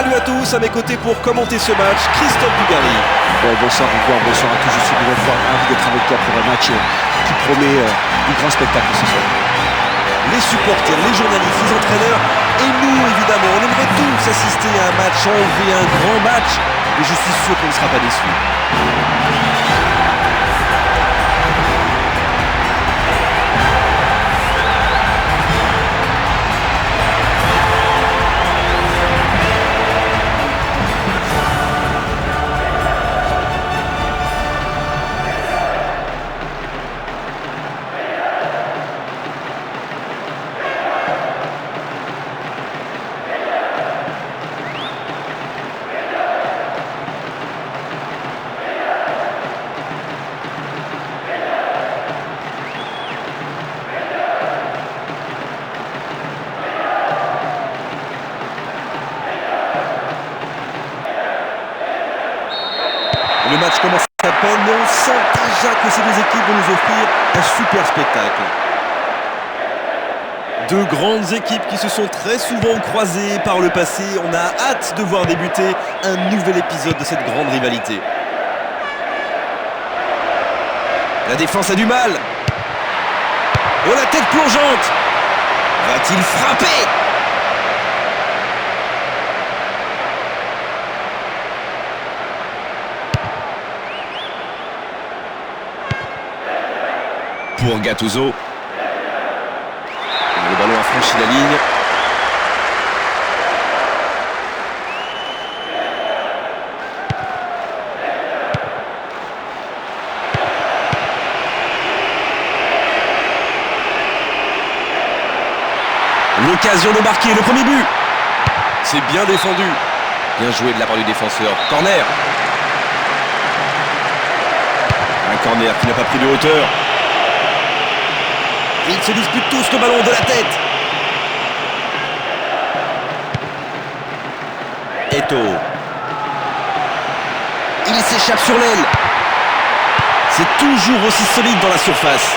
Salut à tous, à mes côtés pour commenter ce match, Christophe Dugarry. Bonsoir encore, bonsoir à tous, je suis de nouvelle fois ravi d'être avec toi pour un match qui promet du grand spectacle ce soir. Les supporters, les journalistes, les entraîneurs et nous évidemment, on aimerait tous assister à un match en V, un grand match, et je suis sûr qu'on ne sera pas déçus. Le match commence à peine, mais on sent déjà que ces deux équipes vont nous offrir un super spectacle. Deux grandes équipes qui se sont très souvent croisées par le passé. On a hâte de voir débuter un nouvel épisode de cette grande rivalité. La défense a du mal. Oh, la tête plongeante! Va-t-il frapper? Pour Gattuso. Le ballon a franchi la ligne. L'occasion de marquer le premier but. C'est bien défendu. Bien joué de la part du défenseur. Corner. Un corner qui n'a pas pris de hauteur. Ils se disputent tous le ballon de la tête. Eto'o. Il s'échappe sur l'aile. C'est toujours aussi solide dans la surface.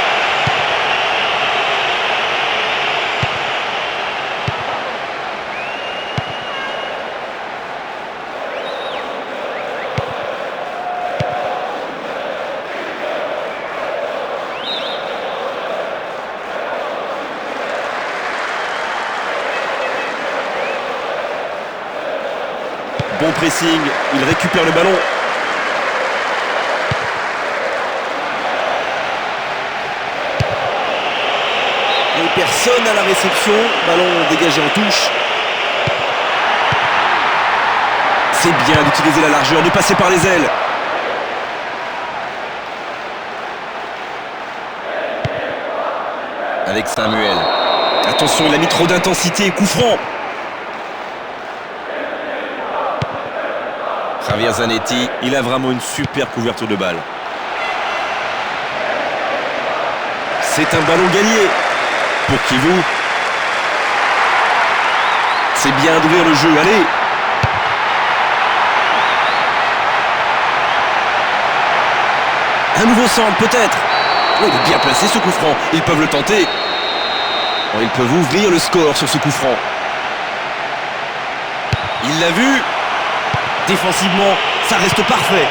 Bon pressing, il récupère le ballon. Et personne à la réception, ballon dégagé en touche. C'est bien d'utiliser la largeur, de passer par les ailes. Avec Samuel. Attention, il a mis trop d'intensité, coup franc. Javier Zanetti, il a vraiment une super couverture de balle. C'est un ballon gagné pour Kivu. C'est bien d'ouvrir le jeu, allez. Un nouveau centre peut-être. Oh, il est bien placé ce coup franc, ils peuvent le tenter. Oh, ils peuvent ouvrir le score sur ce coup franc. Il l'a vu. Défensivement, ça reste parfait.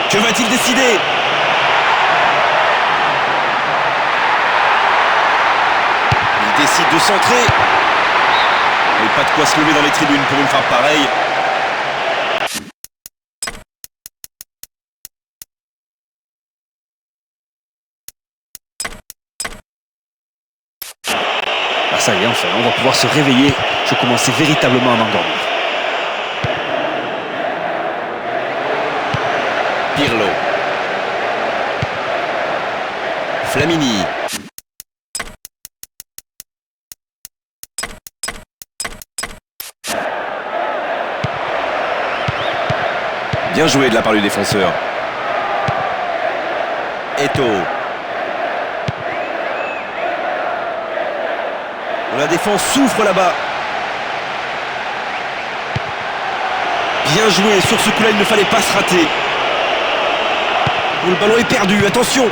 Que va-t-il décider? Il décide de centrer. Et pas de quoi se lever dans les tribunes pour une frappe pareille. Ah, ça y est, enfin, on va pouvoir se réveiller. Je commençais véritablement à m'endormir. Pirlo. Flamini. Bien joué de la part du défenseur. Eto'o. La défense souffre là-bas. Bien joué, sur ce coup-là, il ne fallait pas se rater. Le ballon est perdu, attention.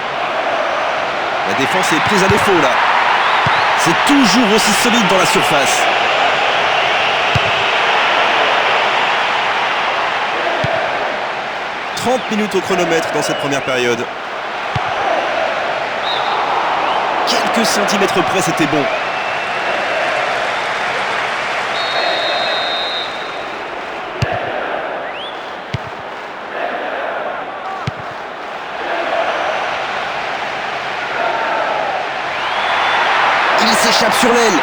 La défense est prise à défaut là. C'est toujours aussi solide dans la surface. 30 minutes au chronomètre dans cette première période. Quelques centimètres près, c'était bon. Il s'échappe sur l'aile.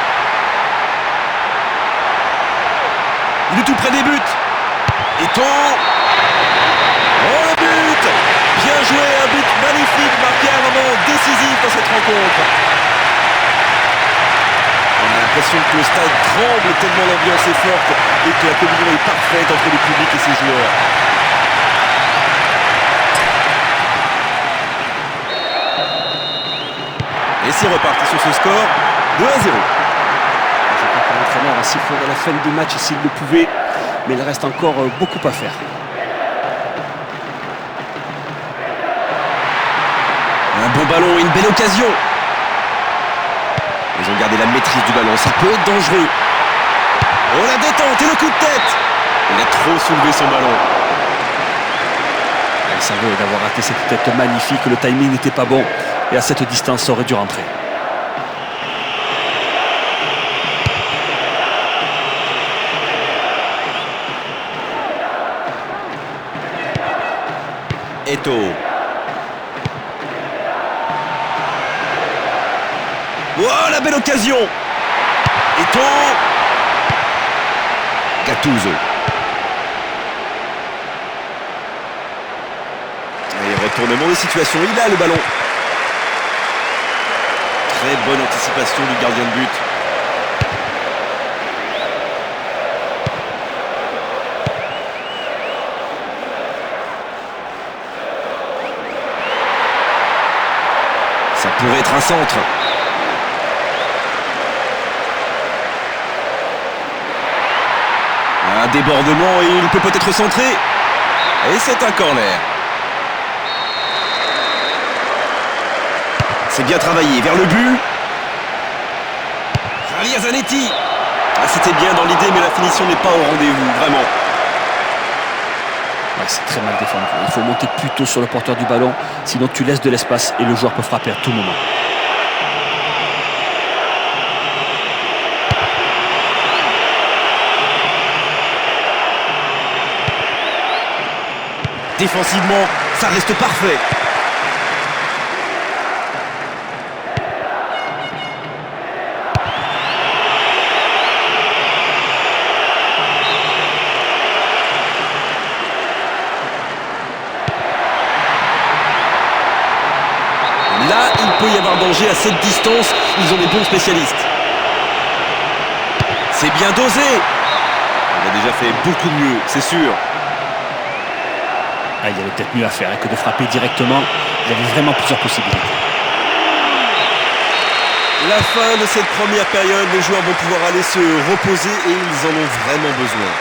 Il est tout près des buts. Eto'o. Oh, le but! Bien joué, un but magnifique, marqué à un moment décisif dans cette rencontre. On a l'impression que le stade tremble tellement l'ambiance est forte et que la communion est parfaite entre le public et ses joueurs. Et c'est reparti sur ce score de 1-0. Je crois que l'entraîneur a sifflé à la fin du match s'il le pouvait, mais il reste encore beaucoup à faire. Un bon ballon et une belle occasion. Ils ont gardé la maîtrise du ballon, ça peut être dangereux. Oh, la détente et le coup de tête. Il a trop soulevé son ballon. Il savait d'avoir raté cette tête magnifique, le timing n'était pas bon et à cette distance ça aurait dû rentrer. Eto'o. Oh, la belle occasion. Eto'o. Gattuso. Et retournement de situation, il a le ballon. Très bonne anticipation du gardien de but. Ça pourrait être un centre. Un débordement et il peut peut-être centrer. Et c'est un corner. C'est bien travaillé vers le but. Javier Zanetti. Ah, c'était bien dans l'idée, mais la finition n'est pas au rendez-vous, vraiment. Ouais, c'est très mal défendu. Il faut monter plus tôt sur le porteur du ballon, sinon tu laisses de l'espace et le joueur peut frapper à tout moment. Défensivement, ça reste parfait. Là, il peut y avoir danger à cette distance. Ils ont des bons spécialistes. C'est bien dosé. Il a déjà fait beaucoup mieux, c'est sûr. Ah, il y avait peut-être mieux à faire que de frapper directement. Il y avait vraiment plusieurs possibilités. La fin de cette première période, les joueurs vont pouvoir aller se reposer et ils en ont vraiment besoin.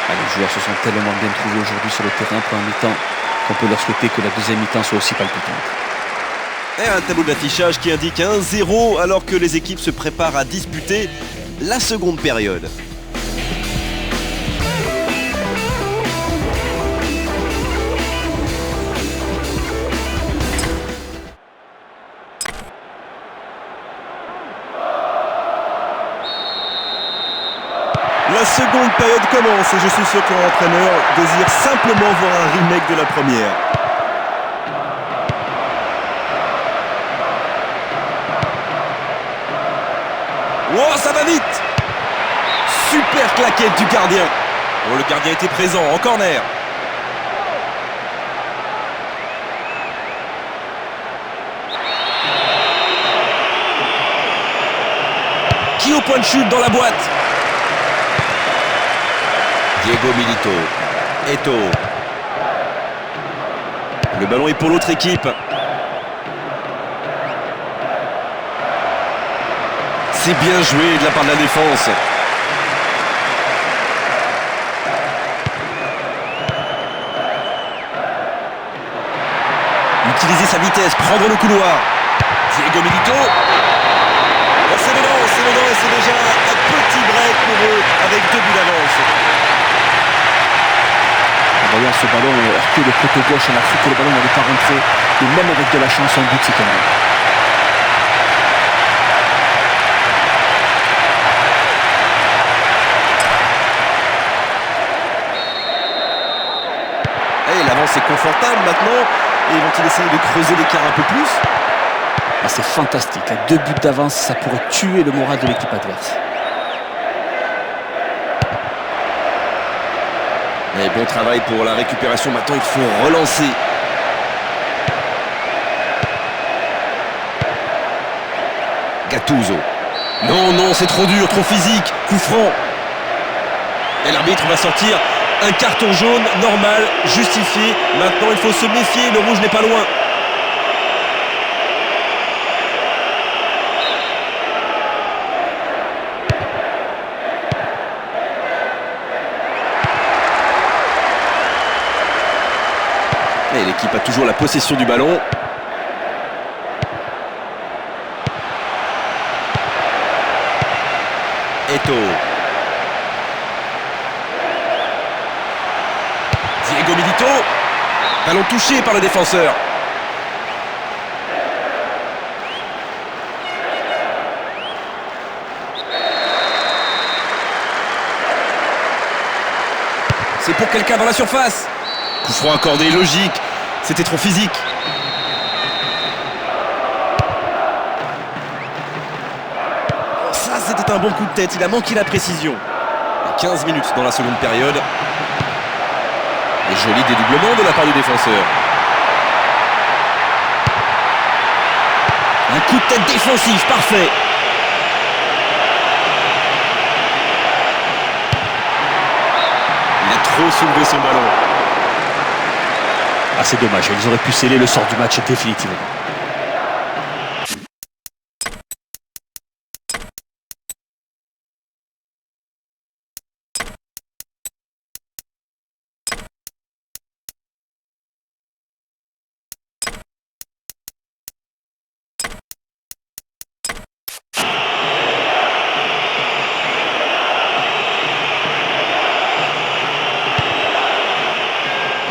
Ah, les joueurs se sont tellement bien trouvés aujourd'hui sur le terrain pour un mi-temps qu'on peut leur souhaiter que la deuxième mi-temps soit aussi palpitante. Et un tableau d'affichage qui indique 1-0 alors que les équipes se préparent à disputer la seconde période. La seconde période commence et je suis sûr que l'entraîneur désire simplement voir un remake de la première. Oh, ça va vite! Super claquette du gardien. Oh, le gardien était présent en corner. Qui au point de chute dans la boîte? Diego Milito. Eto'o. Le ballon est pour l'autre équipe. C'est bien joué de la part de la défense. Utiliser sa vitesse, prendre le couloir. Diego Milito. Oh, c'est dedans et c'est déjà un petit break pour eux avec 2 buts d'avance. voyant ce ballon heurter le poteau gauche, on a cru que le ballon n'allait pas rentrer. Et même avec de la chance, un but s'est tombé. Et l'avance est confortable maintenant. Et vont-ils essayer de creuser l'écart un peu plus? Ah, c'est fantastique. À 2 buts d'avance, ça pourrait tuer le moral de l'équipe adverse. Et bon travail pour la récupération. Maintenant, il faut relancer. Gattuso. Non, non, c'est trop dur, trop physique. Coup franc. Et l'arbitre va sortir un carton jaune normal, justifié. Maintenant, il faut se méfier. Le rouge n'est pas loin. Et l'équipe a toujours la possession du ballon. Eto'o. Diego Milito. Ballon touché par le défenseur. C'est pour quelqu'un dans la surface. Coup franc accordé, logique. C'était trop physique. Oh, ça, c'était un bon coup de tête. Il a manqué la précision. 15 minutes dans la seconde période. Et joli dédoublement de la part du défenseur. Un coup de tête défensif, parfait. Il a trop soulevé son ballon. Ah, c'est dommage, ils auraient pu sceller le sort du match définitivement.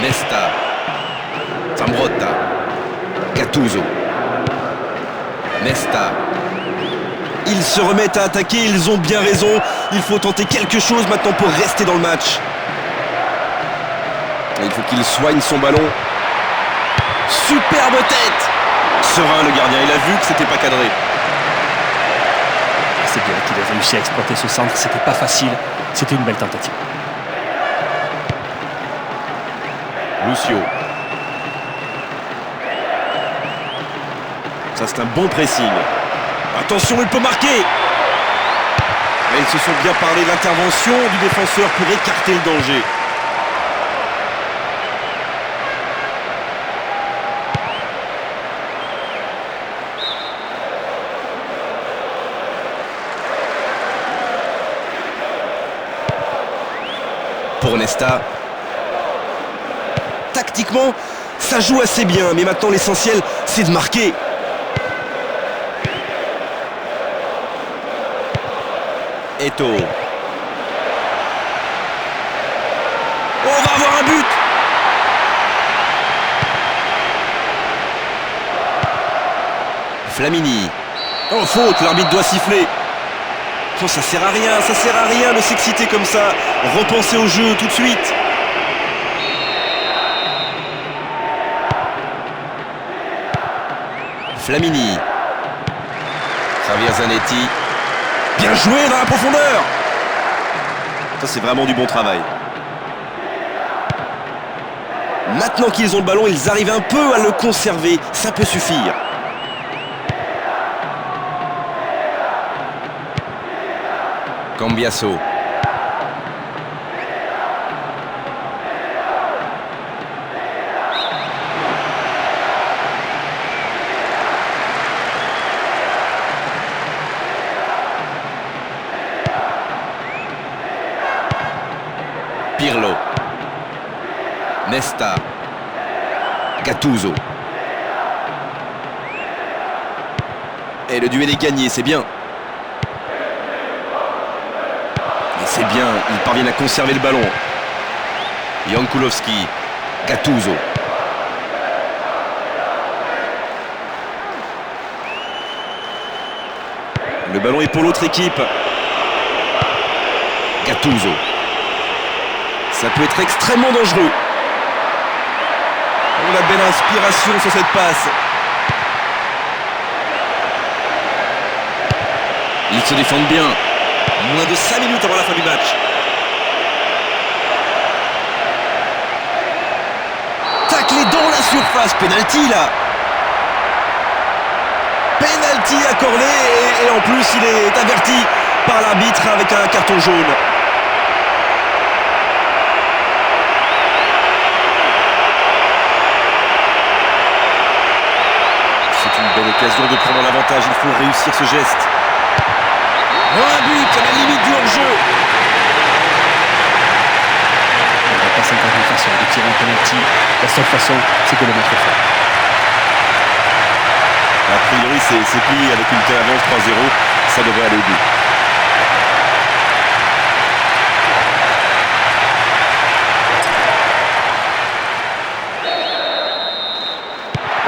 Nesta. Zambrotta. Gattuso. Nesta. Ils se remettent à attaquer, ils ont bien raison. Il faut tenter quelque chose maintenant pour rester dans le match. Et il faut qu'il soigne son ballon. Superbe tête. Serein le gardien, il a vu que c'était pas cadré. C'est bien qu'il ait réussi à exploiter ce centre, c'était pas facile, c'était une belle tentative. Lucio. Ça, c'est un bon pressing. Attention, il peut marquer. Et ils se sont bien parlé. L'intervention du défenseur pour écarter le danger. Pour Nesta. Tactiquement, ça joue assez bien, mais maintenant l'essentiel, c'est de marquer. Eto'o. On va avoir un but. Flamini. Oh, faute, l'arbitre doit siffler. Oh, ça sert à rien de s'exciter comme ça. Repensez au jeu tout de suite. Flamini. Javier Zanetti. Bien joué dans la profondeur. Ça, c'est vraiment du bon travail. Maintenant qu'ils ont le ballon, ils arrivent un peu à le conserver. Ça peut suffire. Cambiasso. Pirlo. Nesta. Gattuso. Et le duel est gagné, c'est bien. Et c'est bien, ils parviennent à conserver le ballon. Jankulovski, Gattuso. Le ballon est pour l'autre équipe. Gattuso. Ça peut être extrêmement dangereux. Oh, la belle inspiration sur cette passe. Ils se défendent bien. Moins de 5 minutes avant la fin du match. Taclé dans la surface. Penalty là. Penalty accordé et en plus il est averti par l'arbitre avec un carton jaune. C'est une belle occasion de prendre l'avantage, il faut réussir ce geste. Oh, un but à la limite du hors-jeu. On va pas s'interroger façon de tirer un penalty. La seule façon, c'est de le mettre fort. A priori, c'est plié avec une telle avance 3-0, ça devrait aller au but.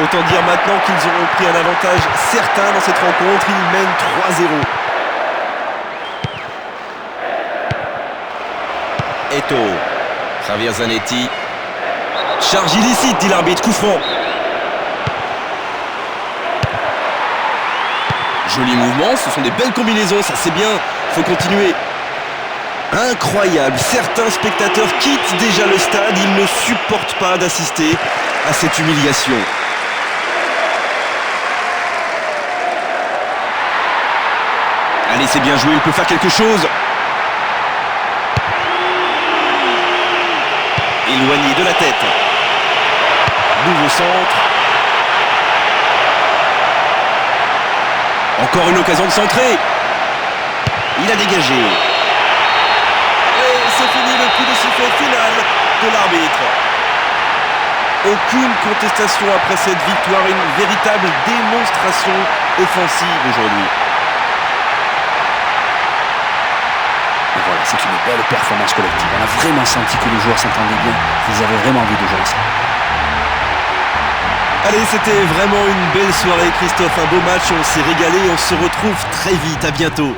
Autant dire maintenant qu'ils auront pris un avantage certain dans cette rencontre, ils mènent 3-0. Eto'o, Javier Zanetti. Charge illicite, dit l'arbitre, coup franc. Joli mouvement, ce sont des belles combinaisons, ça c'est bien, faut continuer. Incroyable, certains spectateurs quittent déjà le stade, ils ne supportent pas d'assister à cette humiliation. Allez, c'est bien joué, il peut faire quelque chose. Éloigné de la tête. Nouveau centre. Encore une occasion de centrer. Il a dégagé. Et c'est fini le coup de sifflet final de l'arbitre. Aucune contestation après cette victoire, une véritable démonstration offensive aujourd'hui. Et voilà, c'est une belle performance collective. On a vraiment senti que les joueurs s'entendaient bien. Ils avaient vraiment envie de jouer ensemble. Allez, c'était vraiment une belle soirée, Christophe. Un beau match, on s'est régalé. On se retrouve très vite. À bientôt.